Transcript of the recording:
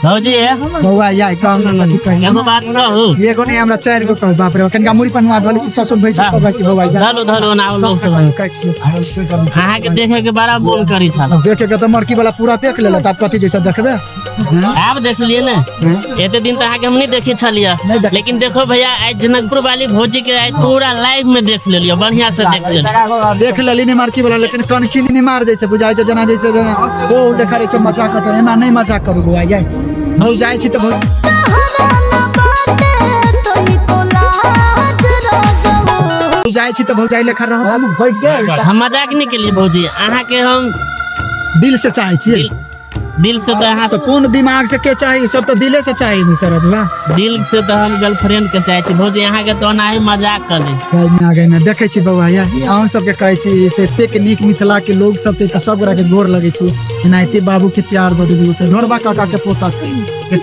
भौजी है बउआ या काम नहीं कहीं एगो बात कहू ये को नहीं हमरा 4 गो कहू बाप रे कनका मुड़ी पनवा धले छी ससुर भाई सब भाई छी बउआ धलो धलो ना लोग सब अहाँ के देखे के बड़ा बोल करी था देखे के त मरकी वाला पूरा देख लेला त कथि जैसा देखबे आप देख लिए ना एते दिन तो अहाँ के हम नहीं देखी छलिया लेकिन देखो भैया आज जनकपुर वाली भौजी के आज पूरा लाइव में देख लेलियो बढ़िया से देख लेलियो देख लेली नहीं मारकी वाला लेकिन कनकी नहीं मार जैसे बुझाई छै जना जैसे ओ देखा रे छ मजाक त एना नहीं मजाक करू बुआ जाय हो जाय छी त जाय छी त भौजाई लेखा रहत हम मजाक नहीं के लिए भौजी अहाँ के हम दिल से चाहे छी दिल से तो अहाँ तो कौन दिमाग से के चाहिए सब तो दिले से चाहिए नहीं सर अदवा दिल से तो हम गर्लफ्रेंड के चाहे छी भौजी अहाँ के तो ना ही मजाक करे सही में आ गए ना देखे छी बउआ या हम सब के कहे छी से टेक्निक मिथिला के लोग सब छै सब गोरा के गोर लगे छी एनाइते बाबू के प्यार बदलू से ढोरबा काका के पोता छै